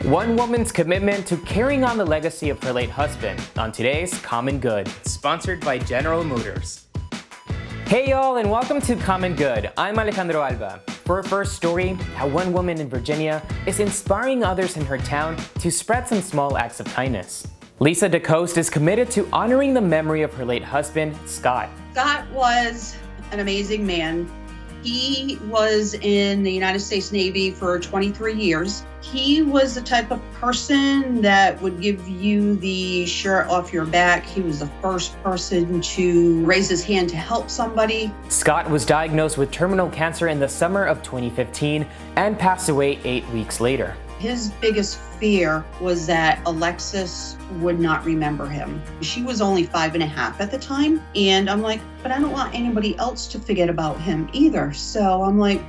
One woman's commitment to carrying on the legacy of her late husband on today's Common Good. Sponsored by General Motors. Hey y'all, and welcome to Common Good. I'm Alejandro Alba. For our first story, how one woman in Virginia is inspiring others in her town to spread some small acts of kindness. Lisa DeCoste is committed to honoring the memory of her late husband, Scott. Scott was an amazing man. He was in the United States Navy for 23 years. He was the type of person that would give you the shirt off your back. He was the first person to raise his hand to help somebody. Scott was diagnosed with terminal cancer in the summer of 2015 and passed away 8 weeks later. His biggest fear was that Alexis would not remember him. She was only 5.5 at the time. And I'm like, but I don't want anybody else to forget about him either. So I'm like,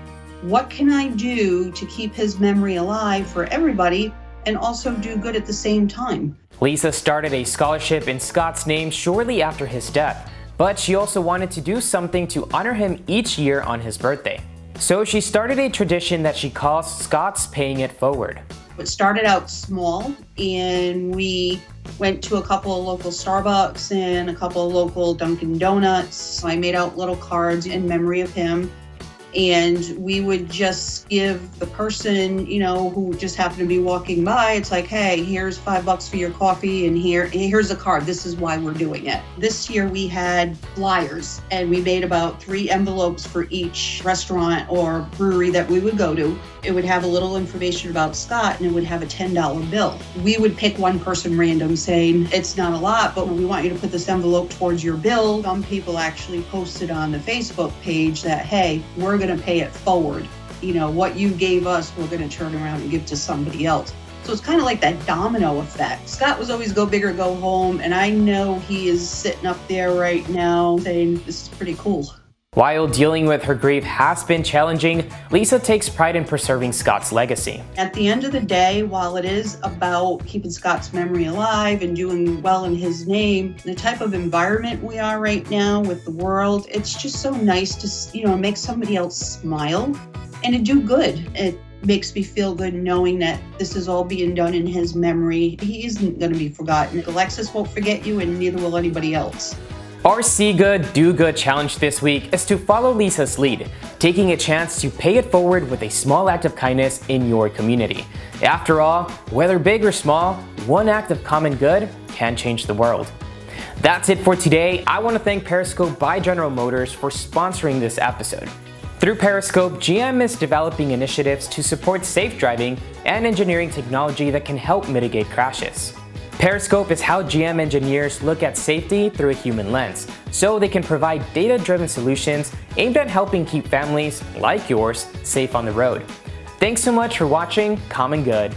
what can I do to keep his memory alive for everybody and also do good at the same time? Lisa started a scholarship in Scott's name shortly after his death, but she also wanted to do something to honor him each year on his birthday. So she started a tradition that she calls Scott's Paying It Forward. It started out small, and we went to a couple of local Starbucks and a couple of local Dunkin' Donuts. So I made out little cards in memory of him. And we would just give the person, who just happened to be walking by, it's like, hey, here's $5 for your coffee, and here's a card. This is why we're doing it. This year we had flyers, and we made about 3 envelopes for each restaurant or brewery that we would go to. It would have a little information about Scott, and it would have a $10 bill. We would pick one person random saying, it's not a lot, but we want you to put this envelope towards your bill. Some people actually posted on the Facebook page that, hey, we're going to pay it forward. What you gave us, we're going to turn around and give to somebody else. So it's kind of like that domino effect. Scott was always go big or go home, and I know he is sitting up there right now saying, this is pretty cool. While dealing with her grief has been challenging, Lisa takes pride in preserving Scott's legacy. At the end of the day, while it is about keeping Scott's memory alive and doing well in his name, the type of environment we are right now with the world, it's just so nice to, make somebody else smile and to do good. It makes me feel good knowing that this is all being done in his memory. He isn't going to be forgotten. Alexis won't forget you, and neither will anybody else. Our See Good, Do Good challenge this week is to follow Lisa's lead, taking a chance to pay it forward with a small act of kindness in your community. After all, whether big or small, one act of common good can change the world. That's it for today. I want to thank Periscope by General Motors for sponsoring this episode. Through Periscope, GM is developing initiatives to support safe driving and engineering technology that can help mitigate crashes. Periscope is how GM engineers look at safety through a human lens, so they can provide data-driven solutions aimed at helping keep families like yours safe on the road. Thanks so much for watching Common Good.